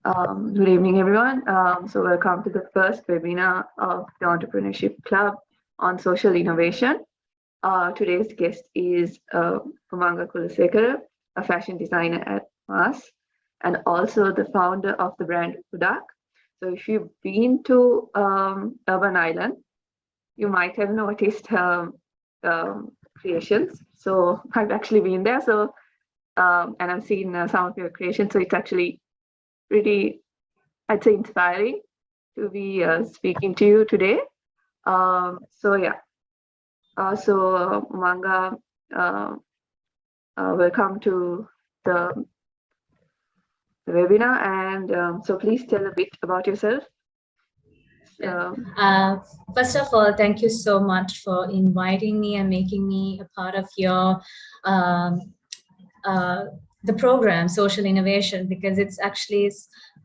Good evening, everyone. So welcome to the first webinar of the Entrepreneurship Club on social innovation. Today's guest is 𝐒𝐻𝐂𝐈𝐀𝐋, a fashion designer at Mars, and also the founder of the brand 𝐒𝐻𝐂𝐈𝐀𝐋. So if you've been to Urban Island, you might have noticed her creations. So I've actually been there. So and I've seen some of your creations. So it's actually pretty, I'd say, inspiring to be speaking to you today. So yeah, Umanga, welcome to the webinar, and so please tell a bit about yourself. First of all, thank you so much for inviting me and making me a part of your the program, Social Innovation, because it's actually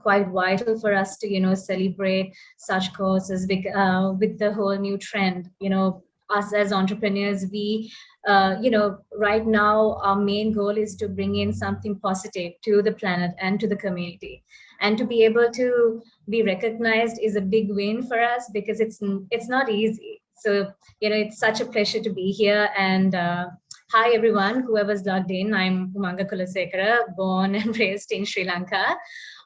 quite vital for us to, celebrate such causes with the whole new trend. Us as entrepreneurs, we, right now, our main goal is to bring in something positive to the planet and to the community. And to be able to be recognized is a big win for us because it's not easy. So, it's such a pleasure to be here. And hi, everyone, whoever's logged in. I'm 𝐒𝐻𝐂𝐈𝐀𝐋, born and raised in Sri Lanka.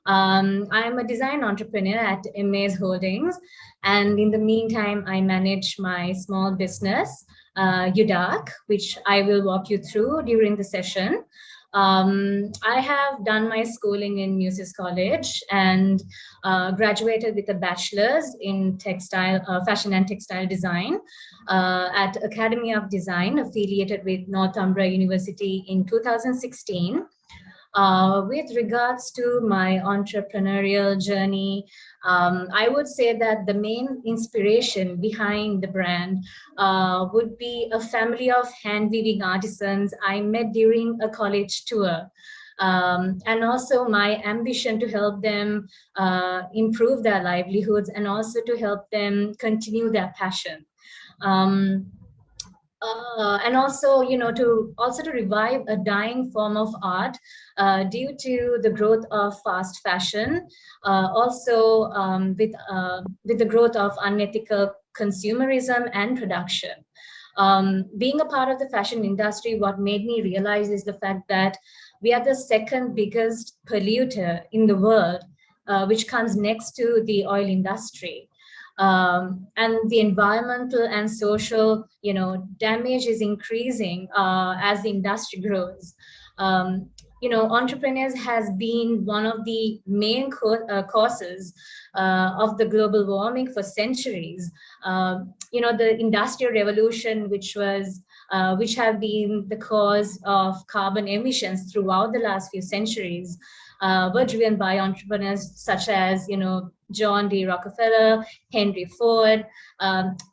I'm a design entrepreneur at 𝐒𝐻𝐂𝐈𝐀𝐋 Holdings. And in the meantime, I manage my small business, 𝐒𝐻𝐂𝐈𝐀𝐋, which I will walk you through during the session. I have done my schooling in Muses College and graduated with a bachelor's in fashion and textile design at Academy of Design, affiliated with Northumbria University in 2016. With regards to my entrepreneurial journey, I would say that the main inspiration behind the brand would be a family of hand-weaving artisans I met during a college tour. And also my ambition to help them improve their livelihoods and also to help them continue their passion. And also, to revive a dying form of art due to the growth of fast fashion, also with the growth of unethical consumerism and production. Being a part of the fashion industry, what made me realize is the fact that we are the second biggest polluter in the world, which comes next to the oil industry. And the environmental and social, damage is increasing as the industry grows. Entrepreneurs has been one of the main causes of the global warming for centuries. The industrial revolution, which have been the cause of carbon emissions throughout the last few centuries, were driven by entrepreneurs such as, John D. Rockefeller, Henry Ford,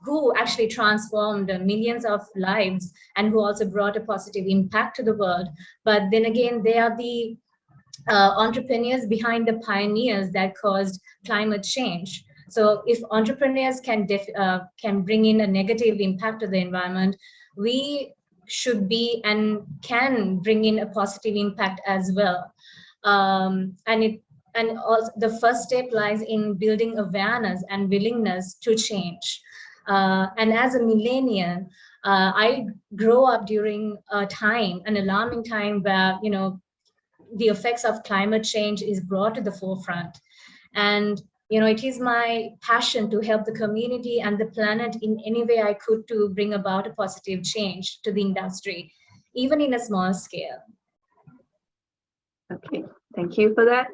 who actually transformed millions of lives and who also brought a positive impact to the world. But then again, they are the entrepreneurs behind the pioneers that caused climate change. So if entrepreneurs can bring in a negative impact to the environment, we should be and can bring in a positive impact as well. And also the first step lies in building awareness and willingness to change. And as a millennial, I grew up during an alarming time where, the effects of climate change is brought to the forefront. And, it is my passion to help the community and the planet in any way I could to bring about a positive change to the industry, even in a small scale. Okay, thank you for that.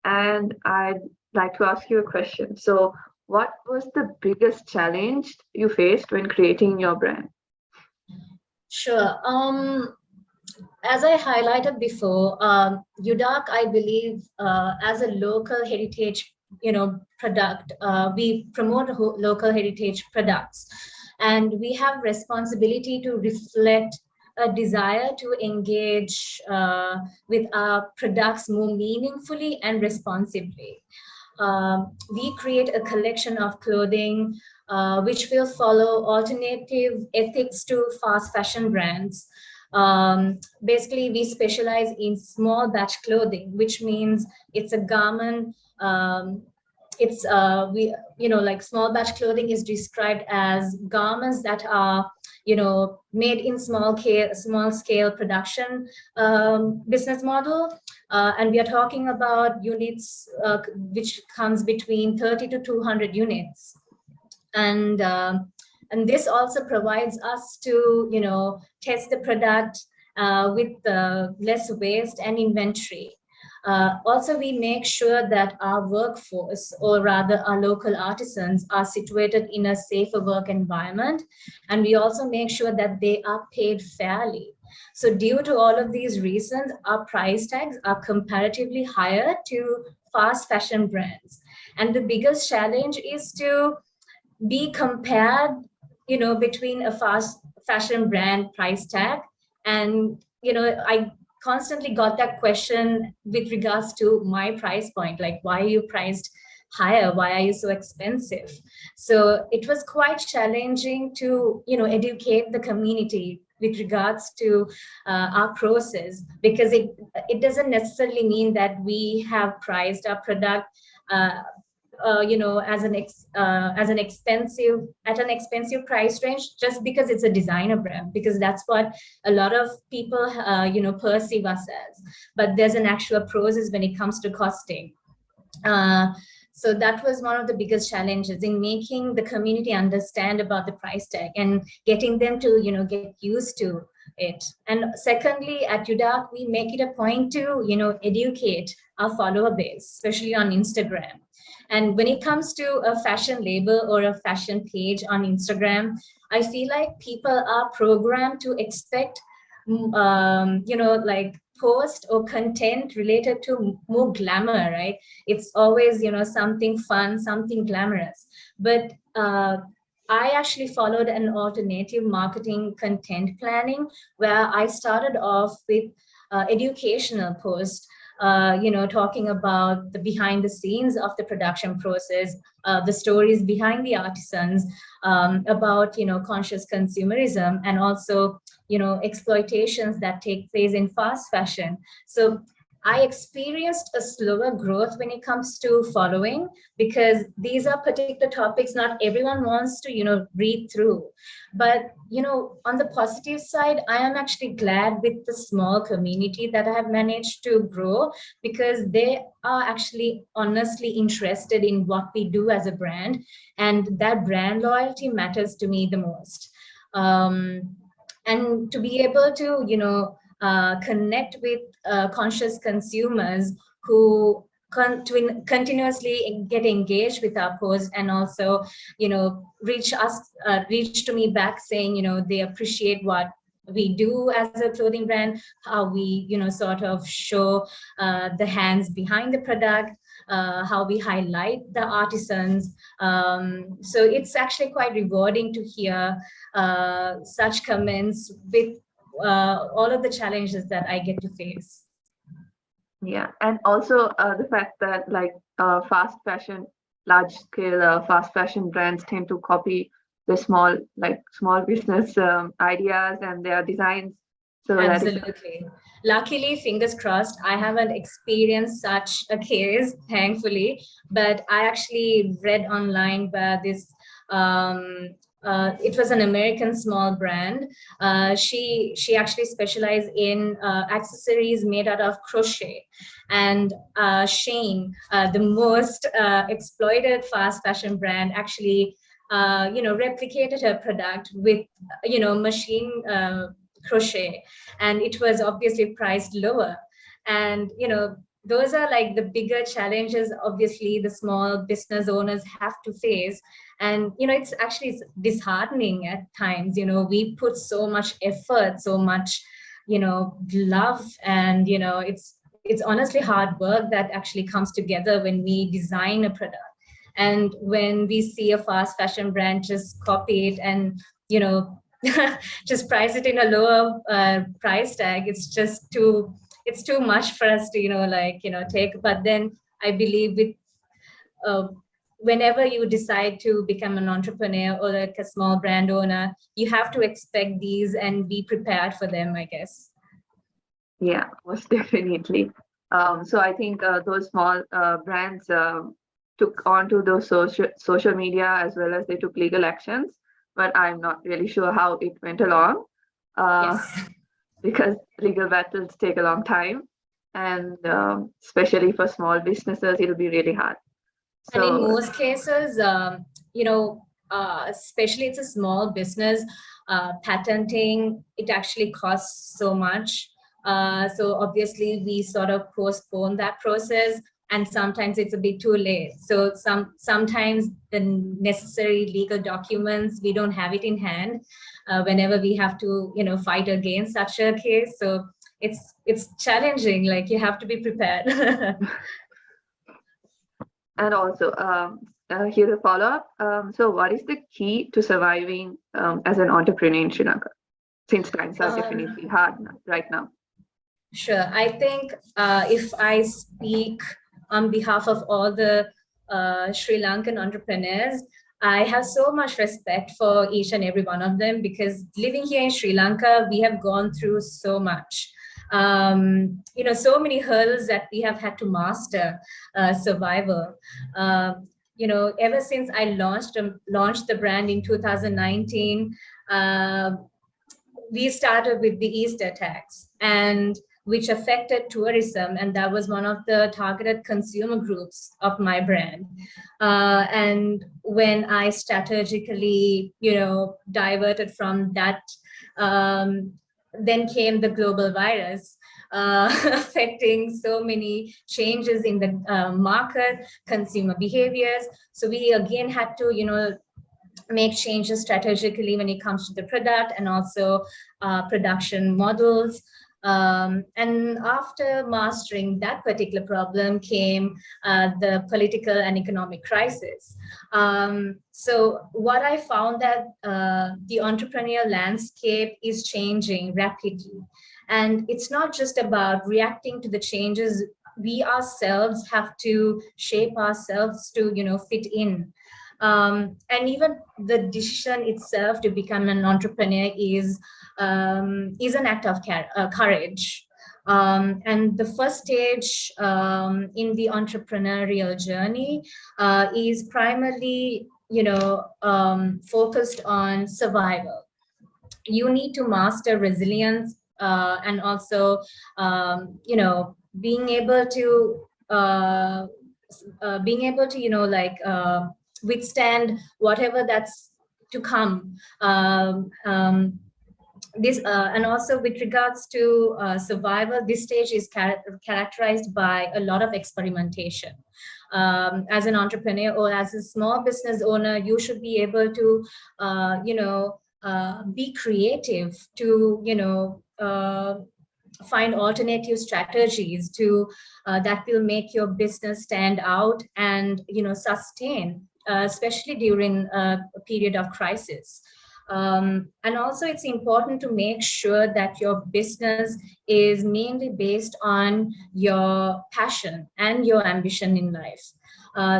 And I'd like to ask you a question. So what was the biggest challenge you faced when creating your brand? Sure. As I highlighted before, 𝐒𝐻𝐂𝐈𝐀𝐋, I believe, as a local heritage, product, we promote local heritage products, and we have responsibility to reflect a desire to engage with our products more meaningfully and responsibly. We create a collection of clothing which will follow alternative ethics to fast fashion brands. Basically, we specialize in small batch clothing, which means it's a garment. It's we like small batch clothing is described as garments that are made in small scale production business model, and we are talking about units which comes between 30 to 200 units. And this also provides us to test the product with less waste and inventory. Also, we make sure that our workforce, or rather our local artisans, are situated in a safer work environment, and we also make sure that they are paid fairly. So due to all of these reasons, our price tags are comparatively higher to fast fashion brands. And the biggest challenge is to be compared between a fast fashion brand price tag. And I constantly got that question with regards to my price point, like, why are you priced higher, why are you so expensive? So it was quite challenging to educate the community with regards to our process, because it doesn't necessarily mean that we have priced our product as an expensive price range just because it's a designer brand, because that's what a lot of people perceive us as. But there's an actual process when it comes to costing. So that was one of the biggest challenges in making the community understand about the price tag and getting them to get used to it. And secondly, at UDARC, we make it a point to educate our follower base, especially on Instagram. And when it comes to a fashion label or a fashion page on Instagram, I feel like people are programmed to expect, like post or content related to more glamour, right? It's always, something fun, something glamorous. But I actually followed an alternative marketing content planning where I started off with educational posts, talking about the behind the scenes of the production process, the stories behind the artisans, about, conscious consumerism, and also, exploitations that take place in fast fashion. So I experienced a slower growth when it comes to following, because these are particular topics not everyone wants to, read through. But, on the positive side, I am actually glad with the small community that I have managed to grow, because they are actually honestly interested in what we do as a brand, and that brand loyalty matters to me the most. And to be able to, connect with conscious consumers who continuously get engaged with our post, and also reach to me back saying they appreciate what we do as a clothing brand, how we sort of show the hands behind the product, how we highlight the artisans. So it's actually quite rewarding to hear such comments with all of the challenges that I get to face. Yeah, and also the fact that large scale fast fashion brands tend to copy the small business ideas and their designs. So absolutely. Luckily, fingers crossed, I haven't experienced such a case, thankfully. But I actually read online where this it was an American small brand. She actually specialized in accessories made out of crochet. And Shane, the most exploited fast fashion brand, actually replicated her product with machine crochet, and it was obviously priced lower. And those are like the bigger challenges obviously the small business owners have to face. And it's disheartening at times. We put so much effort, so much love, and it's honestly hard work that actually comes together when we design a product. And when we see a fast fashion brand just copy it and just price it in a lower price tag, it's too much for us to take. But then I believe with whenever you decide to become an entrepreneur or like a small brand owner, you have to expect these and be prepared for them, I guess. Yeah, most definitely. So I think those small brands took onto those social media as well as they took legal actions, but I'm not really sure how it went along Yes. because legal battles take a long time, and especially for small businesses, it'll be really hard. And in So most cases, especially it's a small business, patenting, it actually costs so much. So obviously we sort of postpone that process, and sometimes it's a bit too late. So sometimes the necessary legal documents, we don't have it in hand whenever we have to, fight against such a case. So it's challenging, like you have to be prepared. and also here's a follow-up. So what is the key to surviving as an entrepreneur in Sri Lanka? Since times are definitely hard right now. Sure. I think if I speak on behalf of all the Sri Lankan entrepreneurs, I have so much respect for each and every one of them, because living here in Sri Lanka, we have gone through so much. So many hurdles that we have had to master survival. Ever since I launched the brand in 2019, we started with the Easter tax, and which affected tourism, and that was one of the targeted consumer groups of my brand. And when I strategically, diverted from that, then came the global virus, affecting so many changes in the market, consumer behaviors. So we again had to, make changes strategically when it comes to the product and also production models. And after mastering that particular problem came the political and economic crisis. So what I found that the entrepreneurial landscape is changing rapidly. And it's not just about reacting to the changes. We ourselves have to shape ourselves to, fit in. And even the decision itself to become an entrepreneur is an act of courage. And the first stage in the entrepreneurial journey is primarily, focused on survival. You need to master resilience and also, being able to withstand whatever that's to come. This and also with regards to survival, this stage is characterized by a lot of experimentation. As an entrepreneur or as a small business owner, you should be able to be creative, to find alternative strategies to that will make your business stand out and sustain, especially during a period of crisis. And also it's important to make sure that your business is mainly based on your passion and your ambition in life.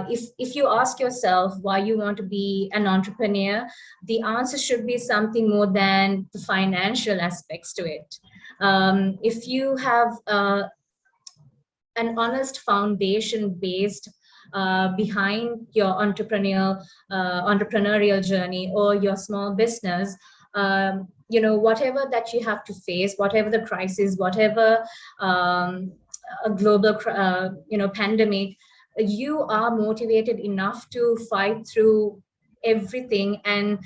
If you ask yourself why you want to be an entrepreneur, the answer should be something more than the financial aspects to it. If you have an honest foundation based behind your entrepreneurial journey or your small business, whatever that you have to face, whatever the crisis, whatever a global pandemic, you are motivated enough to fight through everything and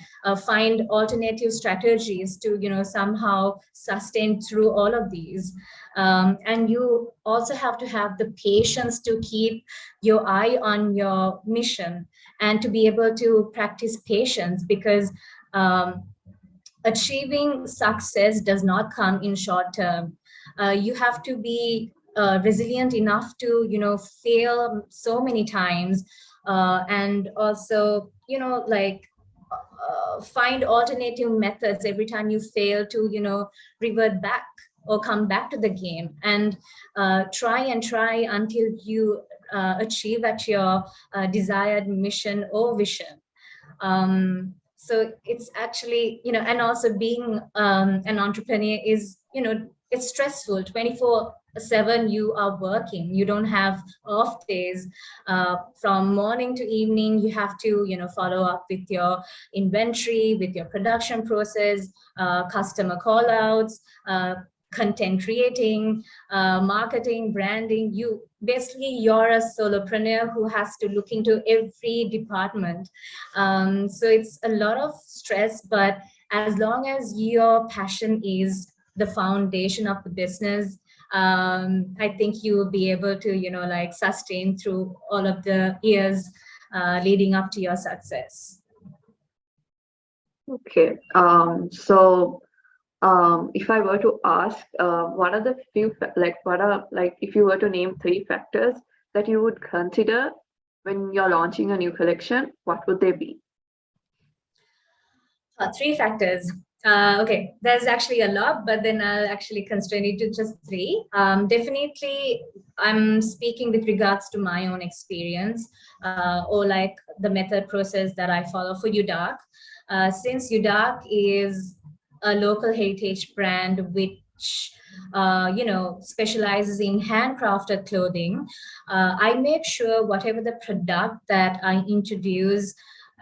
find alternative strategies to somehow sustain through all of these. And you also have to have the patience to keep your eye on your mission and to be able to practice patience, because achieving success does not come in short term. You have to be resilient enough to fail so many times, and also find alternative methods every time you fail to revert back or come back to the game, and try until you achieve at your desired mission or vision. So it's actually, and also being an entrepreneur is, it's stressful. 24/7 you are working. You don't have off days. From morning to evening, you have to, follow up with your inventory, with your production process, customer call outs, content creating, marketing, branding. You're a solopreneur who has to look into every department. So it's a lot of stress, but as long as your passion is the foundation of the business, I think you will be able to, sustain through all of the years leading up to your success. Okay. If I were to ask, what are the if you were to name 3 factors that you would consider when you're launching a new collection, what would they be? 3 factors. Okay, there's actually a lot, but then I'll actually constrain it to just 3. Definitely, I'm speaking with regards to my own experience or like the method process that I follow for 𝐒𝐿𝐀. Since 𝐒𝐿𝐀 is a local heritage brand which specializes in handcrafted clothing, I make sure whatever the product that I introduce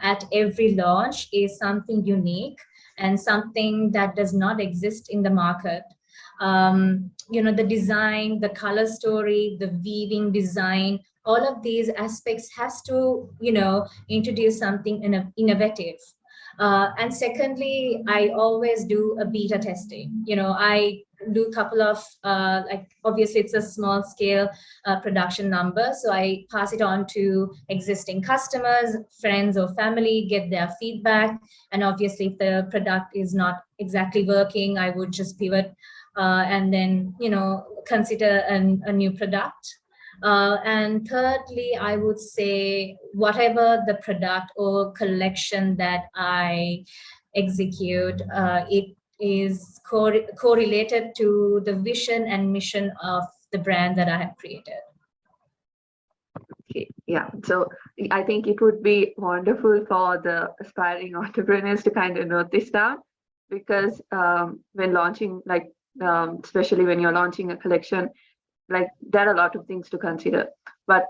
at every launch is something unique and something that does not exist in the market. The design, the color story, the weaving design, all of these aspects has to, introduce something innovative. And secondly, I always do a beta testing. I do a couple of, obviously it's a small scale production number. So I pass it on to existing customers, friends or family, get their feedback. And obviously if the product is not exactly working, I would just pivot and then, consider a new product. And thirdly, I would say whatever the product or collection that I execute, it is correlated to the vision and mission of the brand that I have created. Okay, yeah. So I think it would be wonderful for the aspiring entrepreneurs to kind of note this down, because when launching, especially when you're launching a collection, there are a lot of things to consider, but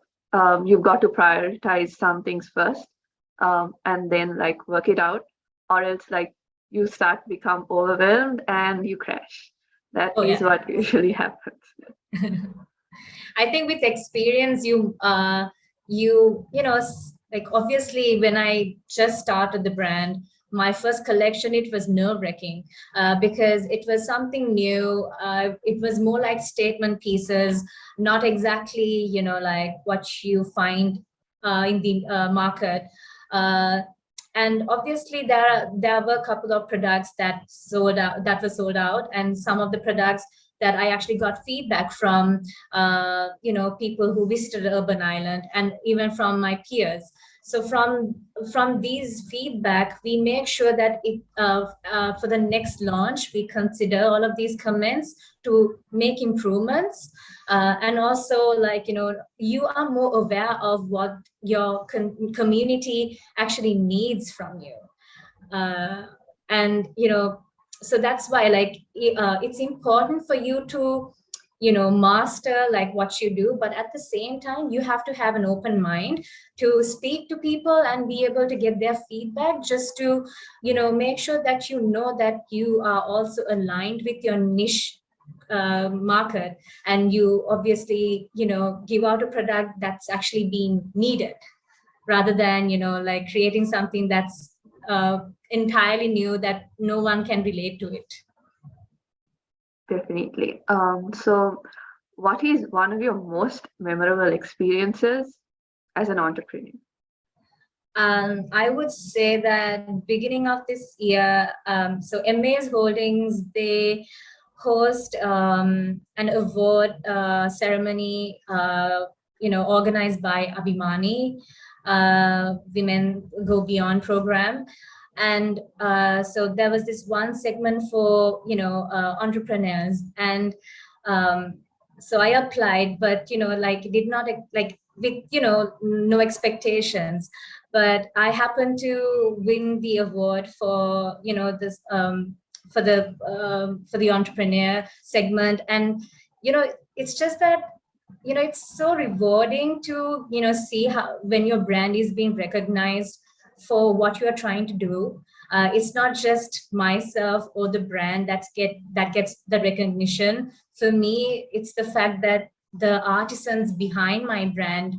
you've got to prioritize some things first and then work it out, or else you become overwhelmed and you crash. That is what usually happens. I think with experience, obviously when I just started the brand, my first collection, it was nerve-wracking because it was something new. It was more like statement pieces, not exactly, what you find in the market. And obviously there were a couple of products that were sold out, and some of the products that I actually got feedback from, people who visited Urban Island and even from my peers. So from these feedback, we make sure that for the next launch, we consider all of these comments to make improvements. And also, you are more aware of what your community actually needs from you. So that's why it's important for you to master what you do, but at the same time you have to have an open mind to speak to people and be able to get their feedback, just to make sure that that you are also aligned with your niche market, and you obviously give out a product that's actually being needed, rather than creating something that's entirely new that no one can relate to it. Definitely. So what is one of your most memorable experiences as an entrepreneur? I would say that beginning of this year, so MAS Holdings, they host an award ceremony, organized by Abhimani Women Go Beyond program. And so there was this one segment for entrepreneurs, and so I applied, but it did not with, no expectations. But I happened to win the award for, this for the entrepreneur segment. And, it's just that, it's so rewarding to, see how when your brand is being recognized for what you are trying to do. It's not just myself or the brand that gets the recognition. For me, it's the fact that the artisans behind my brand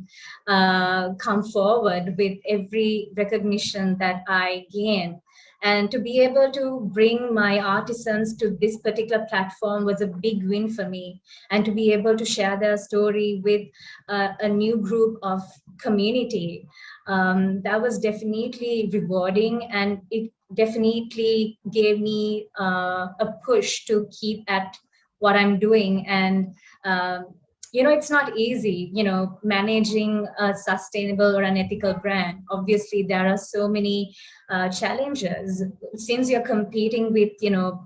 come forward with every recognition that I gain. And to be able to bring my artisans to this particular platform was a big win for me. And to be able to share their story with a new group of community, that was definitely rewarding, and it definitely gave me a push to keep at what I'm doing. And it's not easy, managing a sustainable or an ethical brand. Obviously, there are so many challenges since you're competing with,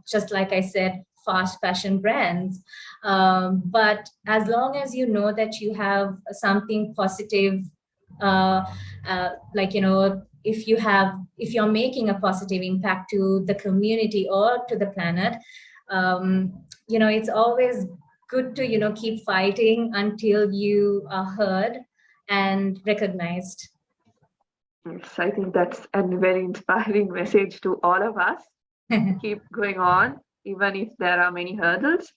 just like I said, fast fashion brands. But as long as you know that you have something positive, like, if you're making a positive impact to the community or to the planet, it's always good to, keep fighting until you are heard and recognized. Yes, I think that's a very inspiring message to all of us. Keep going on, even if there are many hurdles.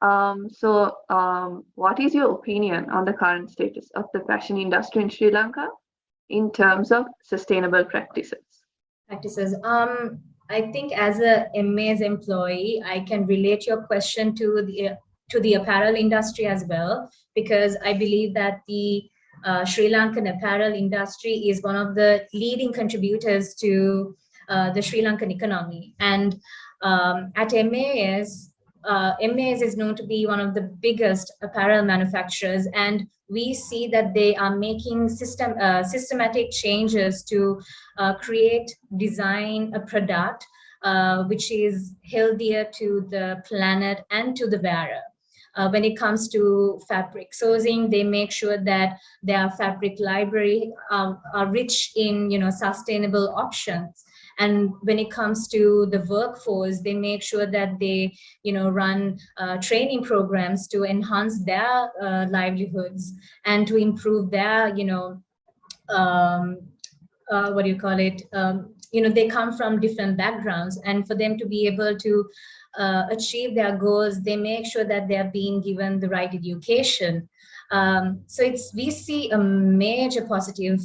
What is your opinion on the current status of the fashion industry in Sri Lanka in terms of sustainable practices? I think as a MA's employee, I can relate your question to the apparel industry as well, because I believe that the Sri Lankan apparel industry is one of the leading contributors to the Sri Lankan economy. And at MAS is known to be one of the biggest apparel manufacturers, and we see that they are making systematic changes to design a product which is healthier to the planet and to the wearer. When it comes to fabric sourcing, they make sure that their fabric library are rich in sustainable options. And when it comes to the workforce, they make sure that they run training programs to enhance their livelihoods and to improve their what do you call it? They come from different backgrounds, and for them to be able to achieve their goals, they make sure that they are being given the right education. So we see a major positive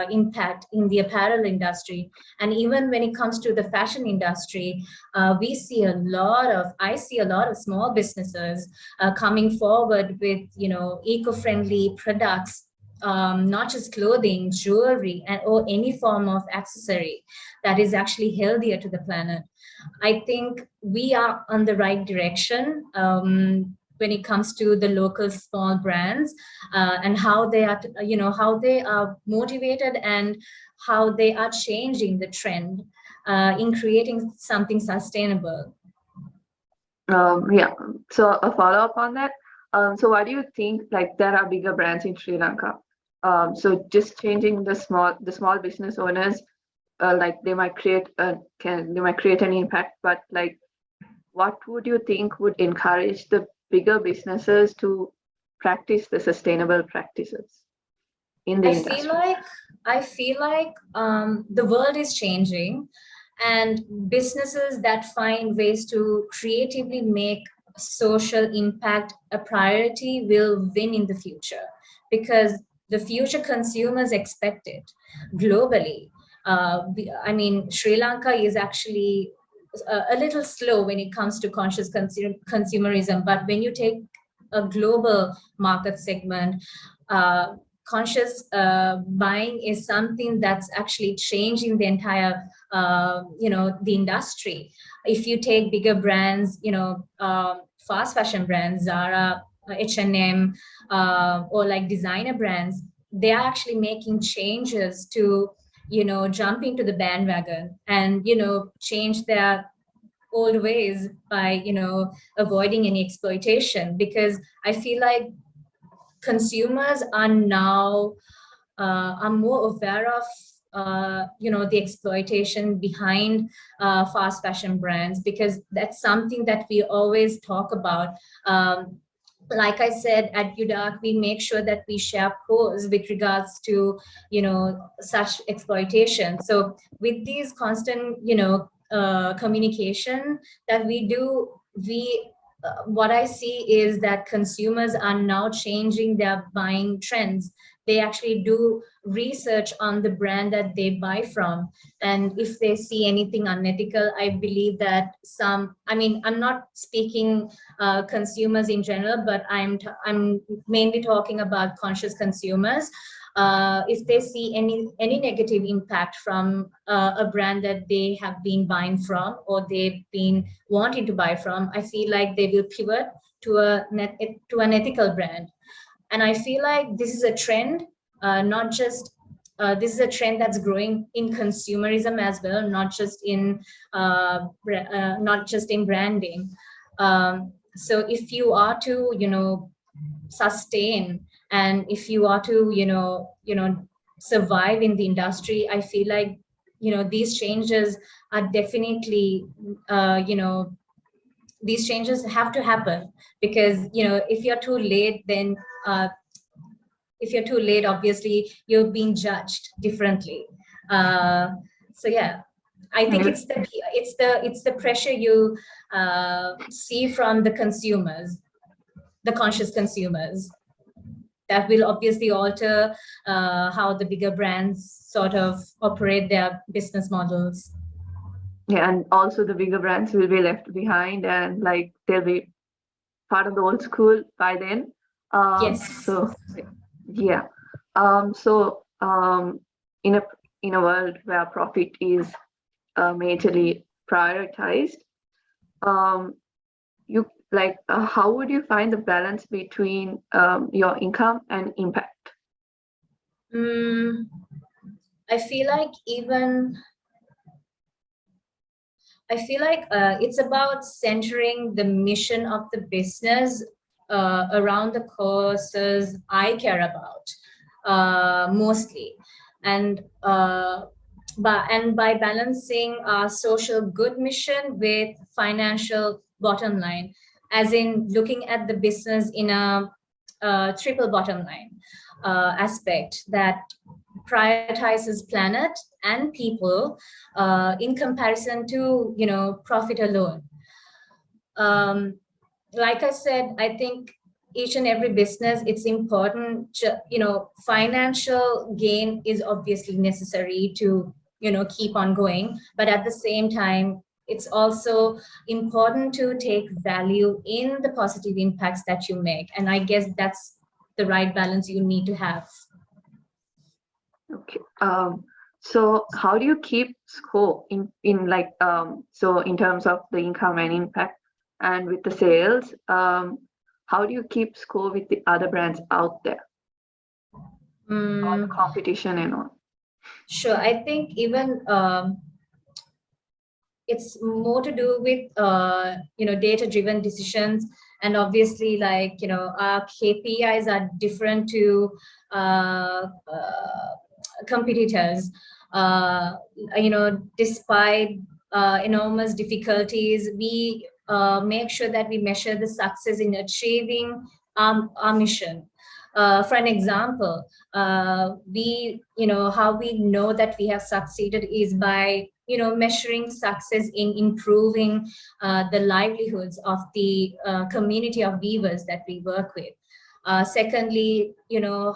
impact in the apparel industry. And even when it comes to the fashion industry, I see a lot of small businesses coming forward with eco-friendly products, not just clothing, jewelry, or any form of accessory that is actually healthier to the planet. I think we are on the right direction when it comes to the local small brands and how they are motivated and how they are changing the trend in creating something sustainable. Yeah. So a follow-up on that. So why do you think like there are bigger brands in Sri Lanka? So just changing the small business owners, like they might create an impact, but like what would you think would encourage the bigger businesses to practice the sustainable practices in the industry? I feel like the world is changing, and businesses that find ways to creatively make social impact a priority will win in the future, because the future consumers expect it globally. Sri Lanka is actually a little slow when it comes to conscious consumerism, but when you take a global market segment, conscious buying is something that's actually changing the entire, the industry. If you take bigger brands, fast fashion brands, Zara, H&M, or like designer brands, they are actually making changes to jump into the bandwagon and change their old ways by avoiding any exploitation. Because I feel like consumers are now are more aware of the exploitation behind fast fashion brands, because that's something that we always talk about. Like I said, at UDARC, we make sure that we share pros with regards to, such exploitation. So with these constant, communication that we do, what I see is that consumers are now changing their buying trends. They actually do research on the brand that they buy from. And if they see anything unethical, I believe that I'm not speaking consumers in general, but I'm mainly talking about conscious consumers. If they see any negative impact from a brand that they have been buying from, or they've been wanting to buy from, I feel like they will pivot to an ethical brand. And I feel like this is a trend, not just this is a trend that's growing in consumerism as well, not just in branding. So if you are to sustain, and if you are to survive in the industry, I feel like these changes are definitely these changes have to happen, because if you're too late, then if you're too late, obviously you're being judged differently. So yeah, I think it's the pressure you see from the consumers, the conscious consumers, that will obviously alter how the bigger brands sort of operate their business models. Yeah, and also the bigger brands will be left behind, and like they'll be part of the old school by then. Yes. So yeah. So in a world where profit is majorly prioritized, you like how would you find the balance between your income and impact? I feel like it's about centering the mission of the business around the causes I care about mostly, and by balancing our social good mission with financial bottom line, as in looking at the business in a triple bottom line aspect that prioritizes planet and people in comparison to profit alone. Like I said, I think each and every business, it's important financial gain is obviously necessary to keep on going, but at the same time it's also important to take value in the positive impacts that you make, and I guess that's the right balance you need to have. Okay. So how do you keep score in like so in terms of the income and impact, and with the sales, how do you keep score with the other brands out there, all the competition and all? Sure, I think even it's more to do with data-driven decisions, and obviously like our KPIs are different to competitors. Despite enormous difficulties, we make sure that we measure the success in achieving our mission. For an example, how we know that we have succeeded is by measuring success in improving the livelihoods of the community of weavers that we work with. Secondly,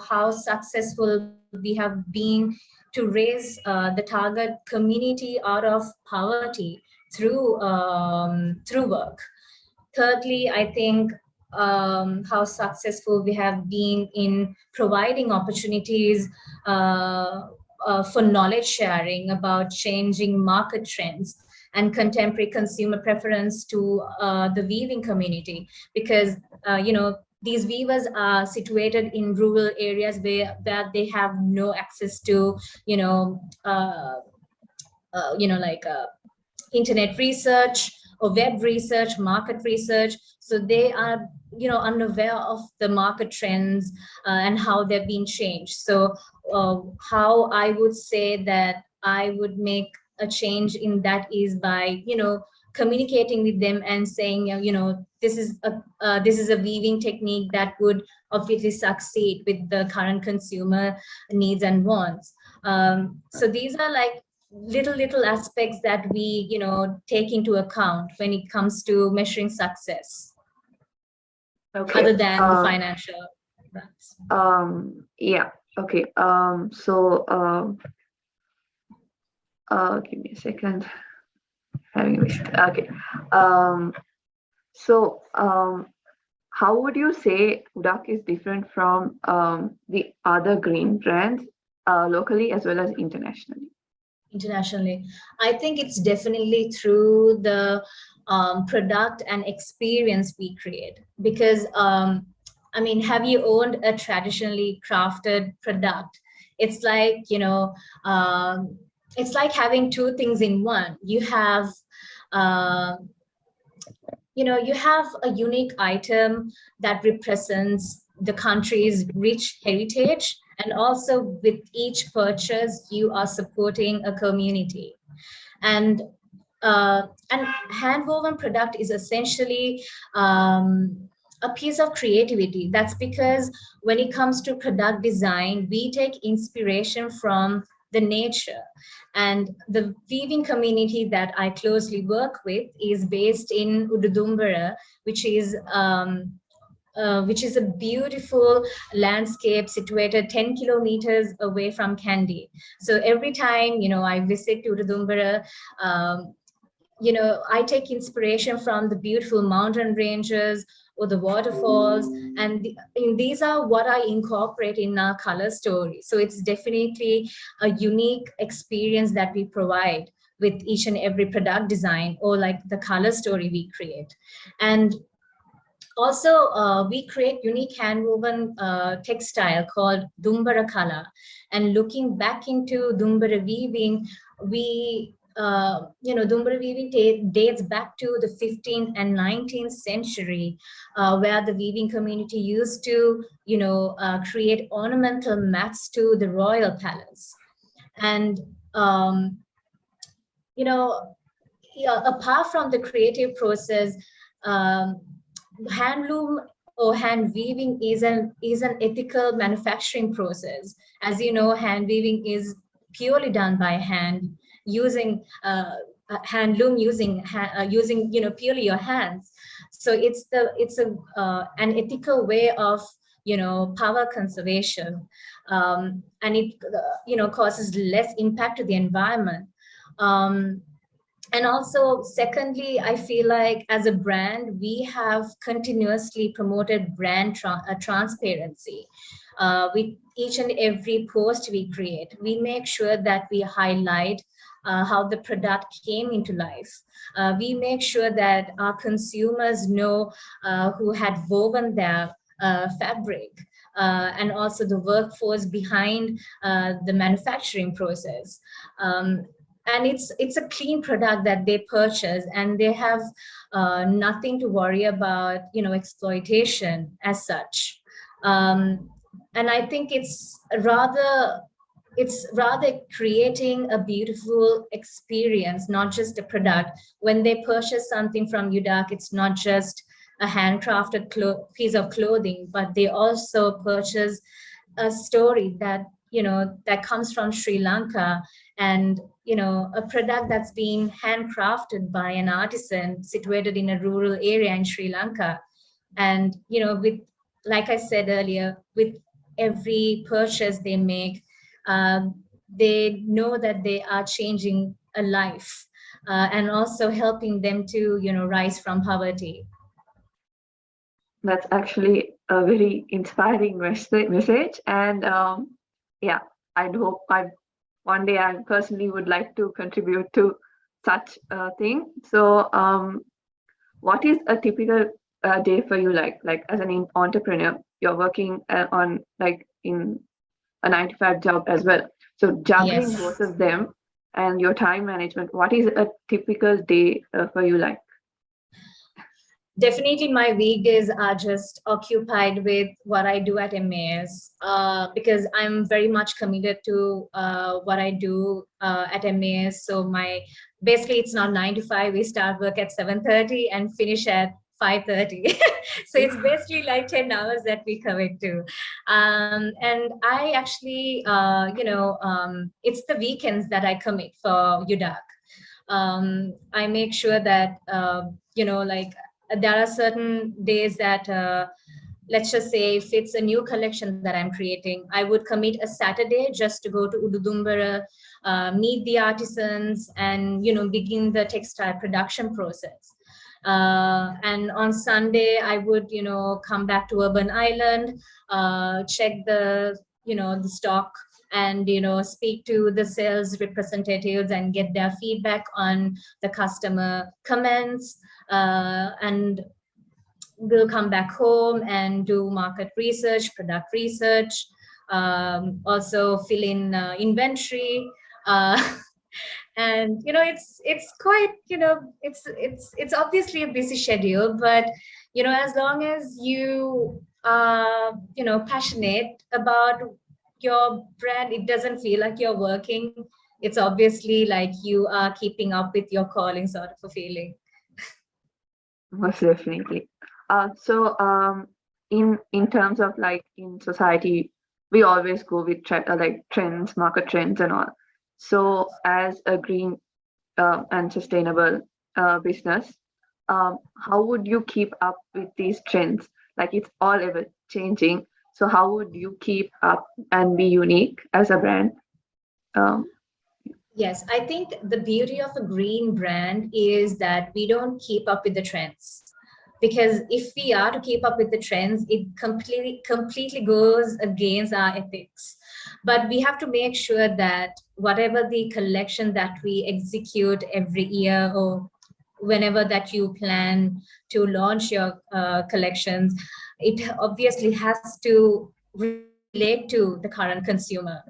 how successful we have been to raise the target community out of poverty through work. Thirdly, I think how successful we have been in providing opportunities for knowledge sharing about changing market trends and contemporary consumer preference to the weaving community, because these weavers are situated in rural areas where they have no access to internet research, or web research, market research. So they are, unaware of the market trends and how they're being changed. So how I would say that I would make a change in that is by, communicating with them and saying, this is a weaving technique that would obviously succeed with the current consumer needs and wants. So these are like little aspects that we, take into account when it comes to measuring success, Okay. other than the financial ones. Yeah. Okay. Give me a second. Having a mistake. Okay. How would you say 𝐒𝐬𝐷 is different from the other green brands locally as well as internationally? Internationally, I think it's definitely through the product and experience we create. Because I mean, have you owned a traditionally crafted product? It's like, it's like having two things in one. You have you have a unique item that represents the country's rich heritage, and also with each purchase you are supporting a community. And handwoven product is essentially a piece of creativity. That's because when it comes to product design, we take inspiration from the nature. And the weaving community that I closely work with is based in Ududumbara, which is a beautiful landscape situated 10 kilometers away from Kandy. So every time, I visit Ududumbara, I take inspiration from the beautiful mountain ranges or the waterfalls, and these are what I incorporate in our color story. So it's definitely a unique experience that we provide with each and every product design, or like the color story we create. And also, we create unique handwoven textile called Dumbara Kala. And looking back into Dumbara weaving, Dumbara weaving dates back to the 15th and 19th century, where the weaving community used to, create ornamental mats to the royal palace. And, apart from the creative process, handloom or hand weaving is an ethical manufacturing process. As you know, hand weaving is purely done by hand, using handloom using purely your hands. So it's an ethical way of power conservation, and it causes less impact to the environment. And also, secondly, I feel like as a brand, we have continuously promoted brand transparency. With each and every post we create, we make sure that we highlight how the product came into life. We make sure that our consumers know who had woven their fabric, and also the workforce behind the manufacturing process. And it's a clean product that they purchase, and they have nothing to worry about, exploitation as such. And I think it's rather creating a beautiful experience, not just a product. When they purchase something from 𝐒𝐬𝐷, it's not just a handcrafted piece of clothing, but they also purchase a story that that comes from Sri Lanka, and a product that's being handcrafted by an artisan situated in a rural area in Sri Lanka. And with, like I said earlier, with every purchase they make, they know that they are changing a life, and also helping them to rise from poverty. That's actually a very inspiring message, and yeah, I'd hope one day I personally would like to contribute to such a thing. So what is a typical day for you, like as an entrepreneur? You're working on like in a 9 to 5 job as well, so juggling Yes. both of them and your time management, what is a typical day for you like? Definitely, my weekdays are just occupied with what I do at MAS, because I'm very much committed to what I do at MAS. So basically it's not 9 to 5. We start work at 7:30 and finish at 5:30. So it's basically like 10 hours that we commit to. And I actually, it's the weekends that I commit for UDAC. I make sure that, like there are certain days that, let's just say if it's a new collection that I'm creating, I would commit a Saturday just to go to Ududumbara, meet the artisans and, begin the textile production process. And on Sunday, I would, come back to Urban Island, check the stock and, speak to the sales representatives and get their feedback on the customer comments. And we'll come back home and do market research, product research, also fill in inventory. And it's quite, it's obviously a busy schedule, but as long as you are passionate about your brand, it doesn't feel like you're working. It's obviously like you are keeping up with your calling, sort of a feeling. Most definitely. In terms of like in society, we always go with like trends, market trends, and all. So, as a green and sustainable business, how would you keep up with these trends? Like it's all ever changing. So, how would you keep up and be unique as a brand? Um, Yes, I think the beauty of a green brand is that we don't keep up with the trends. Because if we are to keep up with the trends, it completely goes against our ethics. But we have to make sure that whatever the collection that we execute every year or whenever that you plan to launch your collections, it obviously has to relate to the current consumer.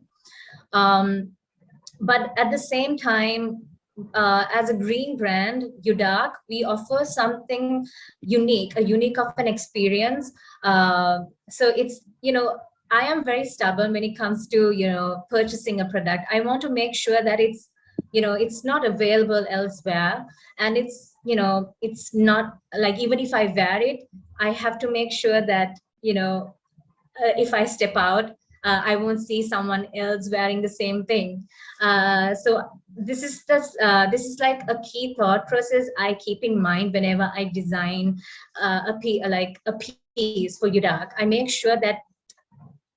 Um, but at the same time, as a green brand, UDAC, we offer something unique, a unique of an experience. So it's, I am very stubborn when it comes to, purchasing a product. I want to make sure that it's not available elsewhere. And it's not like, even if I wear it, I have to make sure that, if I step out, I won't see someone else wearing the same thing. So this is like a key thought process I keep in mind whenever I design a piece for UDAC. I make sure that,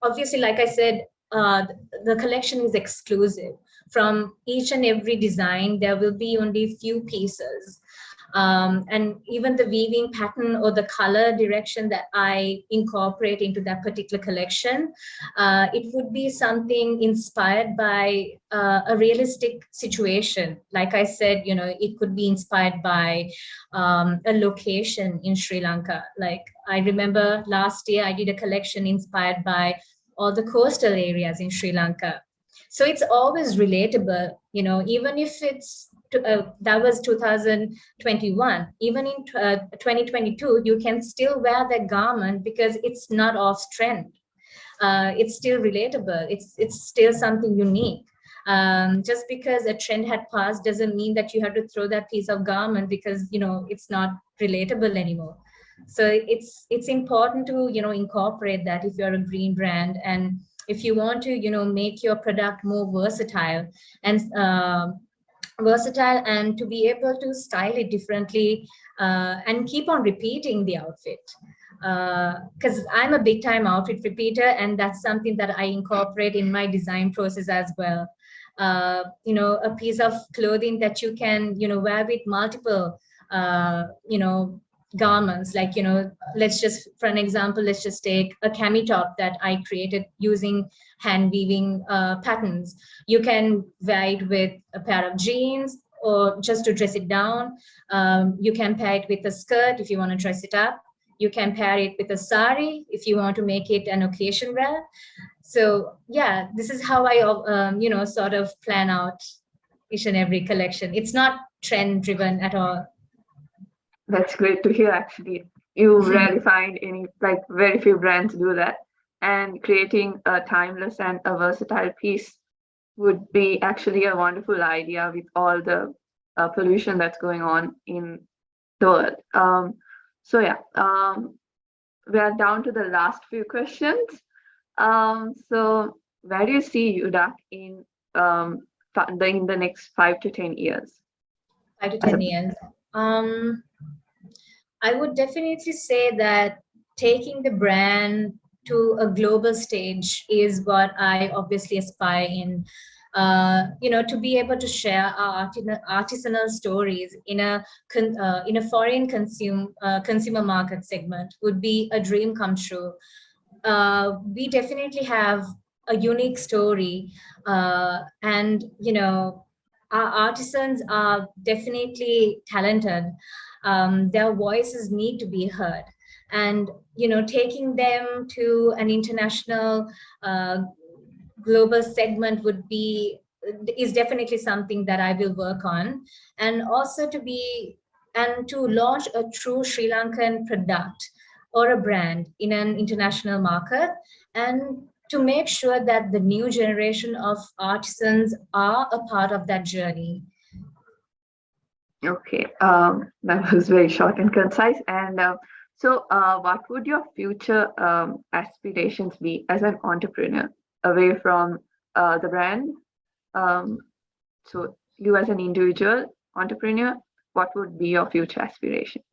obviously, like I said, the collection is exclusive. From each and every design, there will be only few pieces. And even the weaving pattern or the color direction that I incorporate into that particular collection, it would be something inspired by a realistic situation. Like I said, it could be inspired by a location in Sri Lanka. Like I remember last year, I did a collection inspired by all the coastal areas in Sri Lanka. So it's always relatable, even if that was 2021. Even in 2022, you can still wear that garment because it's not off trend. It's still relatable. It's still something unique. Just because a trend had passed doesn't mean that you have to throw that piece of garment because it's not relatable anymore. So it's important to incorporate that if you're a green brand, and if you want to make your product more versatile and to be able to style it differently, and keep on repeating the outfit, because I'm a big time outfit repeater, and that's something that I incorporate in my design process as well. A piece of clothing that you can wear with multiple garments, like let's just, for an example, let's just take a cami top that I created using hand weaving patterns. You can wear it with a pair of jeans or just to dress it down. You can pair it with a skirt if you want to dress it up. You can pair it with a sari if you want to make it an occasion wear. So yeah, this is how I sort of plan out each and every collection. It's not trend driven at all. That's great to hear, actually. You rarely find any, like, very few brands do that. And creating a timeless and a versatile piece would be actually a wonderful idea with all the pollution that's going on in the world. So yeah, we are down to the last few questions. So where do you see UDAC in the next 5 to 10 years? 5 to 10 years. I would definitely say that taking the brand to a global stage is what I obviously aspire in. To be able to share our artisanal stories in a foreign consumer market segment would be a dream come true. We definitely have a unique story, and our artisans are definitely talented. Their voices need to be heard, and taking them to an international global segment is definitely something that I will work on, and also to launch a true Sri Lankan product or a brand in an international market, and to make sure that the new generation of artisans are a part of that journey. Okay, that was very short and concise. And what would your future aspirations be as an entrepreneur, away from the brand? So you as an individual entrepreneur, what would be your future aspirations?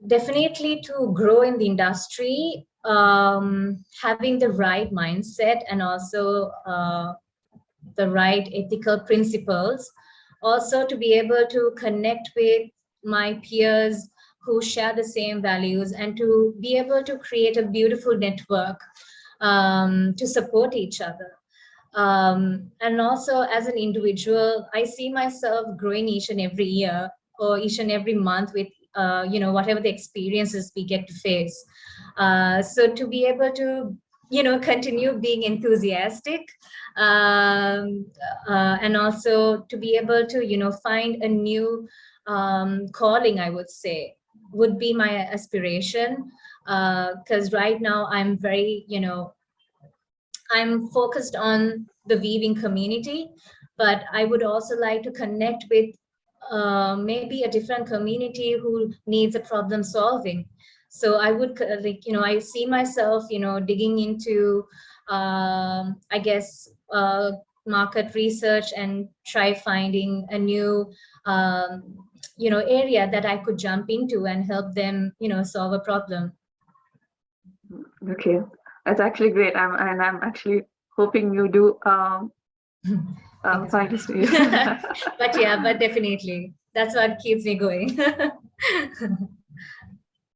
Definitely to grow in the industry, having the right mindset, and also the right ethical principles. Also to be able to connect with my peers who share the same values, and to be able to create a beautiful network to support each other. And also as an individual, I see myself growing each and every year or each and every month with whatever the experiences we get to face. So to be able to continue being enthusiastic, and also to be able to find a new calling, I would say, would be my aspiration. Because right now I'm very I'm focused on the weaving community, but I would also like to connect with maybe a different community who needs a problem solving. So I would I see myself digging into I guess market research, and try finding a new area that I could jump into and help them solve a problem. Okay, that's actually great. I'm actually hoping you do find a space. But definitely that's what keeps me going.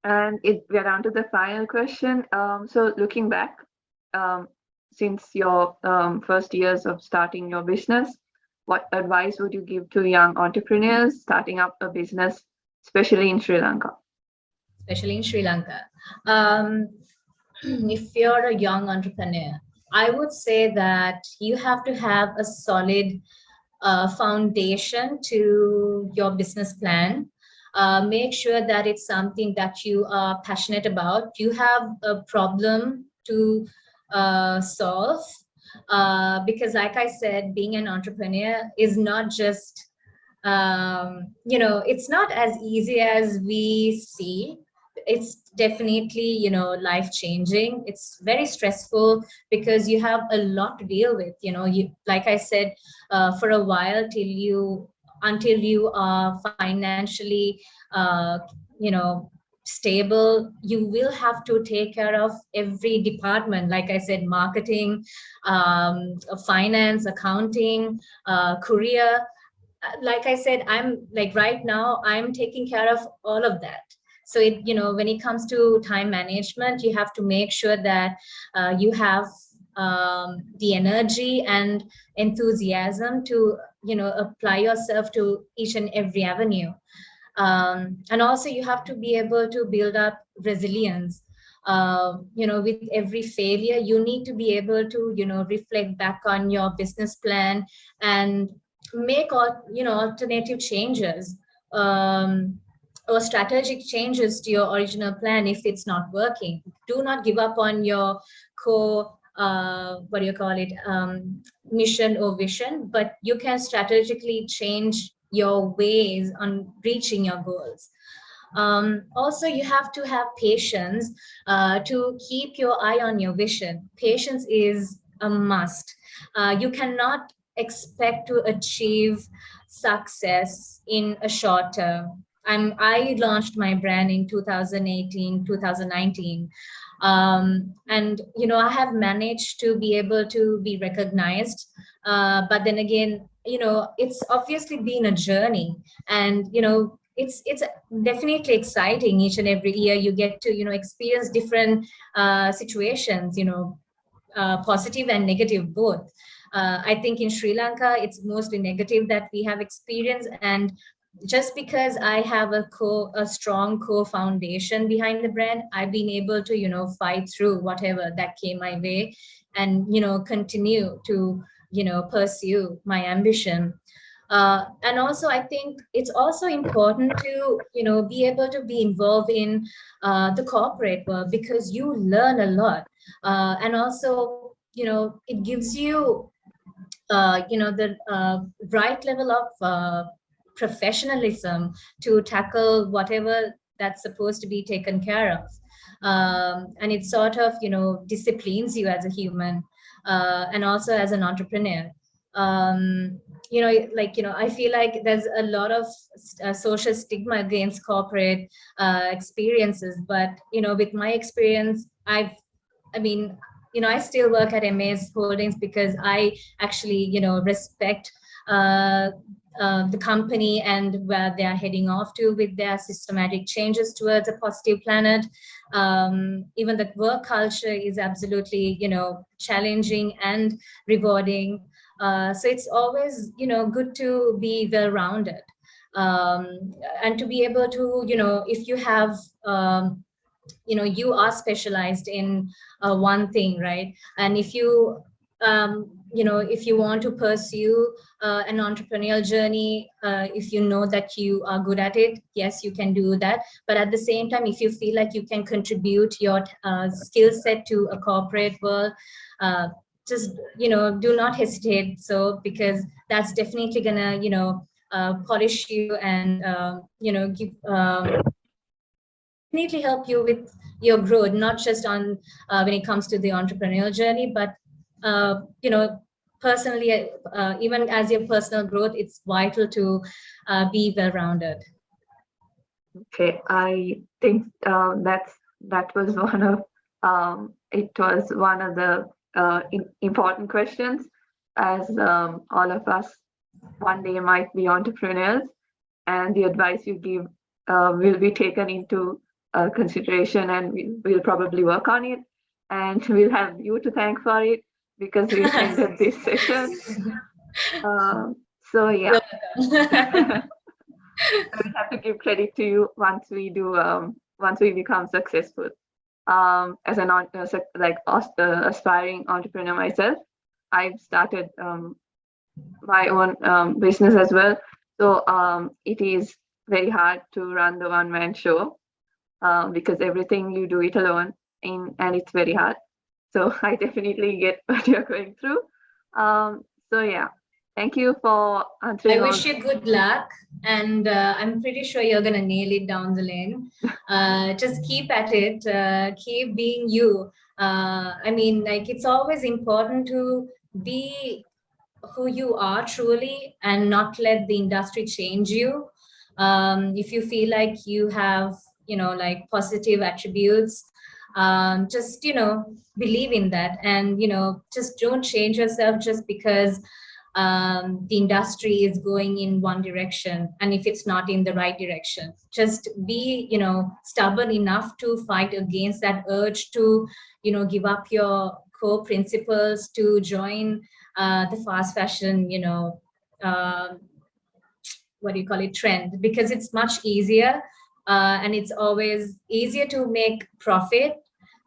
And we're down to the final question. So looking back, since your first years of starting your business, what advice would you give to young entrepreneurs starting up a business, especially in Sri Lanka? Especially in Sri Lanka. If you're a young entrepreneur, I would say that you have to have a solid foundation to your business plan. Make sure that it's something that you are passionate about. You have a problem to solve. Because like I said, being an entrepreneur is not just, it's not as easy as we see. It's definitely life changing. It's very stressful because you have a lot to deal with. You, like I said, for a while, until you are financially stable, you will have to take care of every department, like I said, marketing, finance, accounting, career. Like I said, I'm like right now I'm taking care of all of that. So when it comes to time management, you have to make sure that you have the energy and enthusiasm to apply yourself to each and every avenue. And also you have to be able to build up resilience. With every failure, you need to be able to reflect back on your business plan and make alternative changes. or strategic changes to your original plan if it's not working. Do not give up on your core, what do you call it, mission or vision, but you can strategically change your ways on reaching your goals. Also, you have to have patience to keep your eye on your vision. Patience is a must. You cannot expect to achieve success in a short term. I launched my brand in 2018, 2019. And I have managed to be able to be recognized. But then again, it's obviously been a journey, and it's definitely exciting. Each and every year you get to experience different situations, positive and negative both. I think in Sri Lanka it's mostly negative that we have experienced, and just because I have a strong core foundation behind the brand, I've been able to fight through whatever that came my way, and continue to pursue my ambition. And also, I think it's also important to be able to be involved in the corporate world, because you learn a lot, and also it gives you the right level of professionalism to tackle whatever that's supposed to be taken care of. And it sort of disciplines you as a human, and also as an entrepreneur. I feel like there's a lot of social stigma against corporate experiences, but with my experience, I mean, I still work at MAS Holdings because I actually, respect the company and where they are heading off to with their systematic changes towards a positive planet. Even the work culture is absolutely, challenging and rewarding. So it's always, good to be well-rounded, and to be able to, if you have, you are specialized in one thing, right? And if you if you want to pursue an entrepreneurial journey, if you know that you are good at it, yes, you can do that. But at the same time, if you feel like you can contribute your skill set to a corporate world, just do not hesitate. So because that's definitely gonna polish you and give definitely help you with your growth, not just on when it comes to the entrepreneurial journey, but personally, even as your personal growth, it's vital to be well-rounded. Okay, I think that was one of the important questions, as all of us one day might be entrepreneurs, and the advice you give will be taken into consideration, and we'll probably work on it, and we'll have you to thank for it, because we attended this session. So yeah. We have to give credit to you once we become successful. As an aspiring entrepreneur myself, I've started my own business as well. So it is very hard to run the one-man show, because everything you do it alone, and it's very hard. So I definitely get what you're going through. So yeah. Thank you for answering. I wish you good luck, and I'm pretty sure you're gonna nail it down the lane. Just keep at it, keep being you. I mean, like, it's always important to be who you are truly, and not let the industry change you. If you feel like you have, like, positive attributes, just, believe in that, and, just don't change yourself just because the industry is going in one direction, and if it's not in the right direction, just be stubborn enough to fight against that urge to give up your core principles to join the fast fashion what do you call it, trend, because it's much easier, and it's always easier to make profit.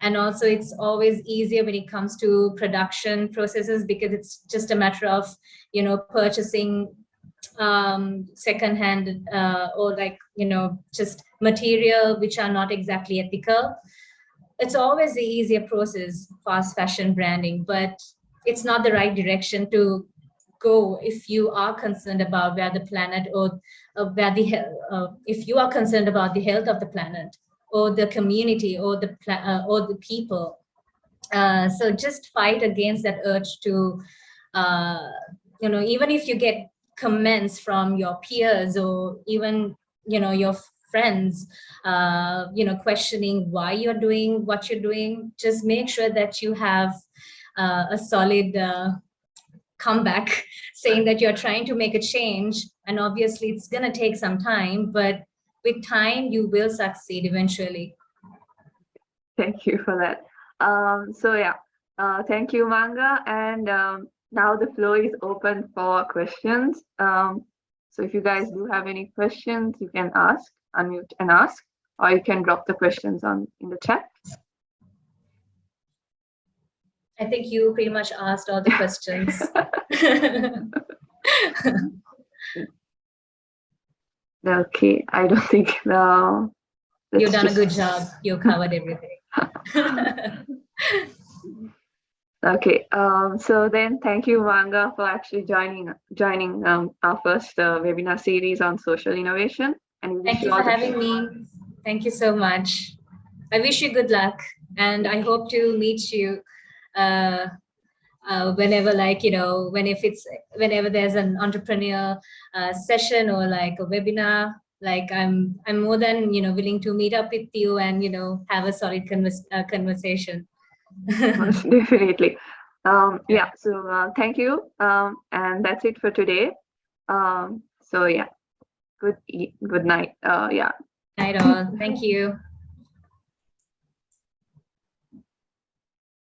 And also it's always easier when it comes to production processes, because it's just a matter of, purchasing secondhand or like, just material which are not exactly ethical. It's always the easier process, fast fashion branding, but it's not the right direction to go if you are concerned about where the planet or if you are concerned about the health of the planet or the community or or the people. So just fight against that urge to, uh, even if you get comments from your peers or even, your friends, questioning why you're doing what you're doing, just make sure that you have a solid comeback saying that you're trying to make a change. And obviously it's going to take some time, but with time you will succeed eventually. Thank you for that. So yeah, thank you, Manga. And now the floor is open for questions. So if you guys do have any questions, you can unmute and ask, or you can drop the questions in the chat. I think you pretty much asked all the questions. Okay, I don't think no. You've done a good job. You covered everything. Okay, so then thank you, Manga, for actually joining our first webinar series on social innovation. And thank you for having me. Thank you so much. I wish you good luck, and I hope to meet you whenever, like, whenever there's an entrepreneur session or like a webinar. Like I'm more than willing to meet up with you and have a solid conversation. Definitely. Yeah, so thank you, and that's it for today. So yeah, good night. Yeah. Night all. Thank you.